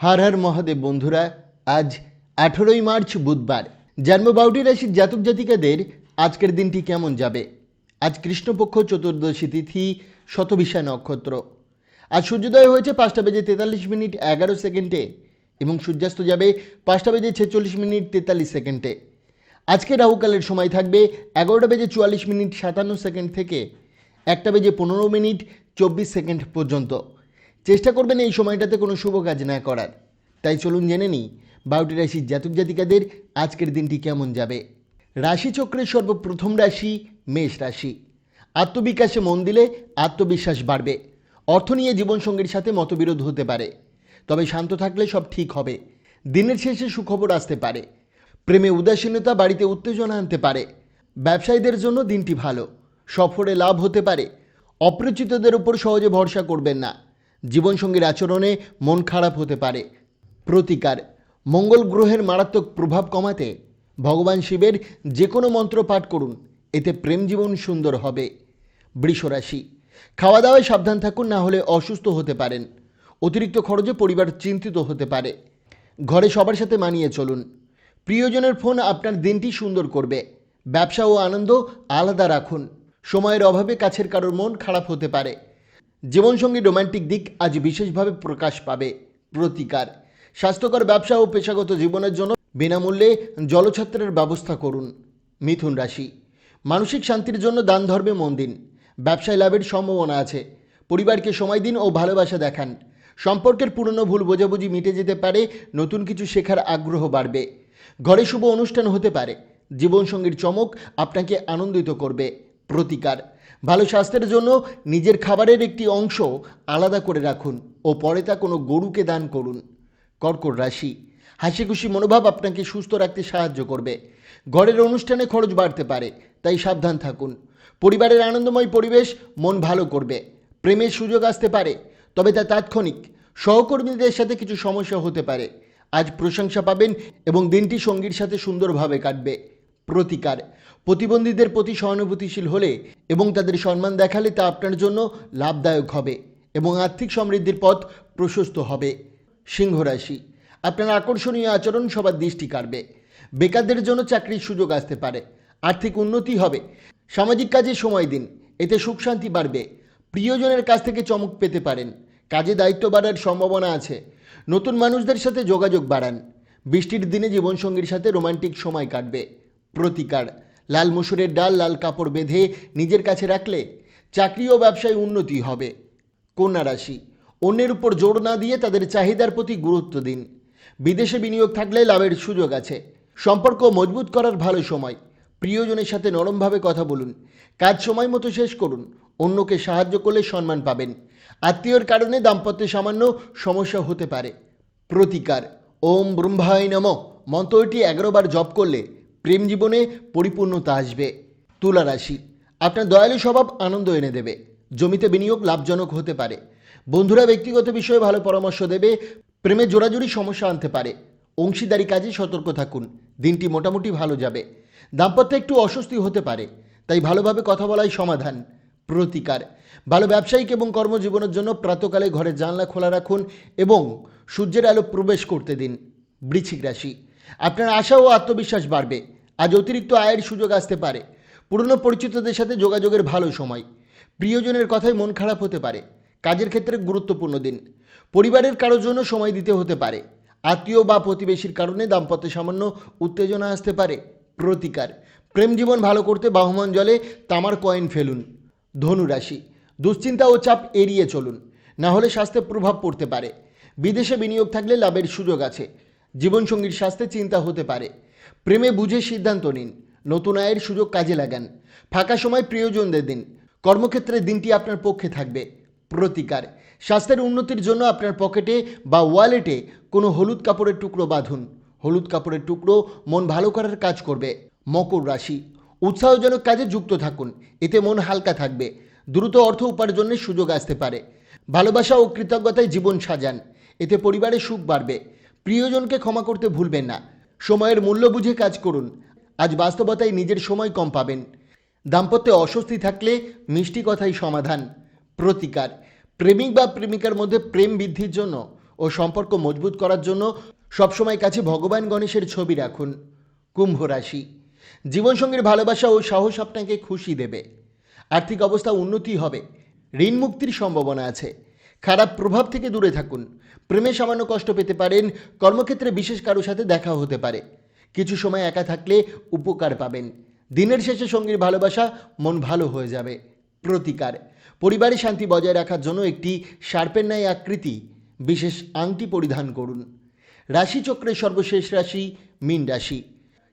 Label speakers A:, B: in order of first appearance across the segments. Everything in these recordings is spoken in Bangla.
A: हर हर महादेव बंधुरा आज 18 मार्च बुधवार जन्म 12টি রাশির জাতক জাতিকাদের আজকের দিনটি কেমন যাবে। আজ কৃষ্ণপক্ষ চতুর্দশী তিথি শতবিশা নক্ষত্র। আজ সূর্যোদয় হয়েছে 5:43 এবং সূর্যাস্ত যাবে 5:46 আজকে রাহুকালের সময় থাকবে 11:44 থেকে 1:15 পর্যন্ত। চেষ্টা করবেন এই সময়টাতে কোনো শুভ কাজ না করার। তাই চলুন জেনে নিই 12টি রাশির জাতক জাতিকাদের আজকের দিনটি কেমন যাবে। রাশিচক্রের সর্বপ্রথম রাশি মেষ রাশি। আত্মবিকাশে মন দিলে আত্মবিশ্বাস বাড়বে। অর্থ নিয়ে জীবনসঙ্গীর সাথে মতবিরোধ হতে পারে, তবে শান্ত থাকলে সব ঠিক হবে। দিনের শেষে সুখবর আসতে পারে। প্রেমে উদাসীনতা বাড়িতে উত্তেজনা আনতে পারে। ব্যবসায়ীদের জন্য দিনটি ভালো, সফরে লাভ হতে পারে। অপরিচিতদের উপর সহজে ভরসা করবেন না। জীবনসঙ্গীর আচরণে মন খারাপ হতে পারে। প্রতিকার, মঙ্গল গ্রহের মারাত্মক প্রভাব কমাতে ভগবান শিবের যে কোনো মন্ত্র পাঠ করুন, এতে প্রেম জীবন সুন্দর হবে। বৃষ রাশি। খাওয়া দাওয়ায় সাবধান থাকুন, না হলে অসুস্থ হতে পারেন। অতিরিক্ত খরচে পরিবার চিন্তিত হতে পারে। ঘরে সবার সাথে মানিয়ে চলুন। প্রিয়জনের ফোন আপনার দিনটি সুন্দর করবে। ব্যবসা ও আনন্দ আলাদা রাখুন। সময়ের অভাবে কাছের কারোর মন খারাপ হতে পারে। জীবনসঙ্গীর রোম্যান্টিক দিক আজ বিশেষভাবে প্রকাশ পাবে। প্রতিকার, স্বাস্থ্যকর ব্যবসা ও পেশাগত জীবনের জন্য বিনামূল্যে জলছত্রের ব্যবস্থা করুন। মিথুন রাশি। মানসিক শান্তির জন্য দান ধর্মে মন দিন। ব্যবসায় লাভের সম্ভাবনা আছে। পরিবারকে সময় দিন ও ভালোবাসা দেখান। সম্পর্কের পুরনো ভুল বোঝাবুঝি মিটে যেতে পারে। নতুন কিছু শেখার আগ্রহ বাড়বে। ঘরে শুভ অনুষ্ঠান হতে পারে। জীবনসঙ্গীর চমক আপনাকে আনন্দিত করবে। প্রতিকার, ভালো স্বাস্থ্যের জন্য নিজের খাবারের একটি অংশ আলাদা করে রাখুন ও পরে তা কোনো গরুকে দান করুন। কর্কট রাশি। হাসি খুশি মনোভাব আপনাকে সুস্থ রাখতে সাহায্য করবে। ঘরের অনুষ্ঠানে খরচ বাড়তে পারে, তাই সাবধান থাকুন। পরিবারের আনন্দময় পরিবেশ মন ভালো করবে। প্রেমের সুযোগ আসতে পারে, তবে তা তাৎক্ষণিক। সহকর্মীদের সাথে কিছু সমস্যা হতে পারে। আজ প্রশংসা পাবেন এবং দিনটি সঙ্গীর সাথে সুন্দরভাবে কাটবে। প্রতিকার, প্রতিবন্ধীদের প্রতি সহানুভূতিশীল হলে এবং তাদের সম্মান দেখালে তা আপনার জন্য লাভদায়ক হবে এবং আর্থিক সমৃদ্ধির পথ প্রশস্ত হবে। সিংহ রাশি। আপনার আকর্ষণীয় আচরণ সবার দৃষ্টি কাড়বে। বেকারদের জন্য চাকরির সুযোগ আসতে পারে। আর্থিক উন্নতি হবে। সামাজিক কাজে সময় দিন, এতে সুখ শান্তি বাড়বে। প্রিয়জনের কাছ থেকে চমক পেতে পারেন। কাজে দায়িত্ব বাড়ার সম্ভাবনা আছে। নতুন মানুষদের সাথে যোগাযোগ বাড়ান। বৃষ্টির দিনে জীবনসঙ্গীর সাথে রোমান্টিক সময় কাটবে। প্রতিকার, লাল মসুরের ডাল লাল কাপড় বেঁধে নিজের কাছে রাখলে চাকরি ও ব্যবসায় উন্নতি হবে। কন্যা রাশি। অন্যের উপর জোর না দিয়ে তাদের চাহিদার প্রতি গুরুত্ব দিন। বিদেশে বিনিয়োগ থাকলে লাভের সুযোগ আছে। সম্পর্ক মজবুত করার ভালো সময়। প্রিয়জনের সাথে নরমভাবে কথা বলুন। কাজ সময় মতো শেষ করুন। অন্যকে সাহায্য করলে সম্মান পাবেন। আত্মীয়র কারণে দাম্পত্যে সামান্য সমস্যা হতে পারে। প্রতিকার, ওম ব্রহ্মায় নমঃ মন্ত্রটি 11 বার জপ করলে প্রেম জীবনে পরিপূর্ণতা আসবে। তুলা রাশি। আপনার দয়ালু স্বভাব আনন্দ এনে দেবে। জমিতে বিনিয়োগ লাভজনক হতে পারে। বন্ধুরা ব্যক্তিগত বিষয়ে ভালো পরামর্শ দেবে। প্রেমে জোড়াজুড়ি সমস্যা আনতে পারে। অংশীদারি কাজে সতর্ক থাকুন। দিনটি মোটামুটি ভালো যাবে। দাম্পত্যে একটু অস্বস্তি হতে পারে, তাই ভালোভাবে কথা বলাই সমাধান। প্রতিকার, ভালো ব্যবসায়িক এবং কর্মজীবনের জন্য প্রাতকালে ঘরের জানলা খোলা রাখুন এবং সূর্যের আলো প্রবেশ করতে দিন। বৃশ্চিক রাশি। আপনার আশা ও আত্মবিশ্বাস বাড়বে। আজ অতিরিক্ত আয়ের সুযোগ আসতে পারে। পুরনো পরিচিতদের সাথে যোগাযোগের ভালো সময়। প্রিয়জনের কথায় মন খারাপ হতে পারে। কাজের ক্ষেত্রে গুরুত্বপূর্ণ দিন। পরিবারের কারোর জন্য সময় দিতে হতে পারে। আত্মীয় বা প্রতিবেশীর কারণে দাম্পত্যে সামান্য উত্তেজনা আসতে পারে। প্রতিকার, প্রেম জীবন ভালো করতে বাহমান জলে তামার কয়েন ফেলুন। ধনু রাশি। দুশ্চিন্তা ও চাপ এড়িয়ে চলুন, না হলে স্বাস্থ্যে প্রভাব পড়তে পারে। বিদেশে বিনিয়োগ থাকলে লাভের সুযোগ আছে। জীবনসঙ্গীর স্বাস্থ্যে চিন্তা হতে পারে। প্রেমে বুঝে সিদ্ধান্ত নিন। নতুন আয়ের সুযোগ কাজে লাগান। ফাঁকা সময় প্রিয়জনদের দিন। কর্মক্ষেত্রে দিনটি আপনার পক্ষে থাকবে। প্রতিকার, স্বাস্থ্যের উন্নতির জন্য আপনার পকেটে বা ওয়ালেটে কোনো হলুদ কাপড়ের টুকরো বাঁধুন। হলুদ কাপড়ের টুকরো মন ভালো করার কাজ করবে। মকর রাশি। উৎসাহজনক কাজে যুক্ত থাকুন, এতে মন হালকা থাকবে। দ্রুত অর্থ উপার্জনের সুযোগ আসতে পারে। ভালোবাসা ও কৃতজ্ঞতায় জীবন সাজান, এতে পরিবারের সুখ বাড়বে। প্রিয়জনকে ক্ষমা করতে ভুলবেন না। সময়ের মূল্য বুঝে কাজ করুন। আজ বাস্তবতায় নিজের সময় কম পাবেন। দাম্পত্যে অস্বস্তি থাকলে মিষ্টি কথাই সমাধান। প্রতিকার, প্রেমিক বা প্রেমিকার মধ্যে প্রেম বৃদ্ধির জন্য ও সম্পর্ক মজবুত করার জন্য সবসময় কাছে ভগবান গণেশের ছবি রাখুন। কুম্ভ রাশি, জীবনসঙ্গীর ভালোবাসা ও সাহস আপনাকে খুশি দেবে। আর্থিক অবস্থা উন্নতি হবে, ঋণ মুক্তির সম্ভাবনা আছে। খারাপ প্রভাব থেকে দূরে থাকুন। প্রেমে সামান্য কষ্ট পেতে পারেন। কর্মক্ষেত্রে বিশেষ কারো সাথে দেখা হতে পারে। কিছু সময় একা থাকলে উপকার পাবেন। দিনের শেষে সঙ্গীর ভালোবাসা মন ভালো হয়ে যাবে। প্রতিকার, পরিবারে শান্তি বজায় রাখার জন্য একটি সার্পের ন্যায় আকৃতি বিশেষ আংটি পরিধান করুন। রাশিচক্রের সর্বশেষ রাশি মীন রাশি।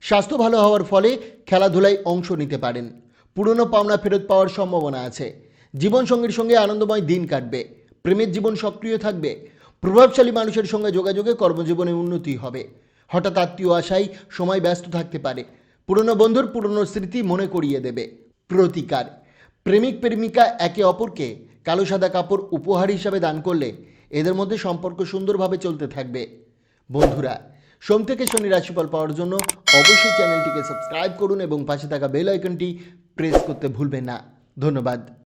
A: স্বাস্থ্য ভালো হওয়ার ফলে খেলাধুলায় অংশ নিতে পারেন। পুরনো পাওনা ফেরত পাওয়ার সম্ভাবনা আছে। জীবনসঙ্গীর সঙ্গে আনন্দময় দিন কাটবে। প্রেমের জীবন সক্রিয় থাকবে। প্রভাবশালী মানুষের সঙ্গে যোগাযোগে কর্মজীবনে উন্নতি হবে। হঠাৎ আত্মীয় আশায় সময় ব্যস্ত থাকতে পারে। পুরনো বন্ধুর পুরনো স্মৃতি মনে করিয়ে দেবে। প্রতিকার, প্রেমিক প্রেমিকা একে অপরকে কালো সাদা কাপড় উপহার হিসাবে দান করলে এদের মধ্যে সম্পর্ক সুন্দরভাবে চলতে থাকবে। বন্ধুরা, সোম থেকে শনি রাশিফল পাওয়ার জন্য অবশ্যই চ্যানেলটিকে সাবস্ক্রাইব করুন এবং পাশে থাকা বেল আইকনটি প্রেস করতে ভুলবেন না। ধন্যবাদ।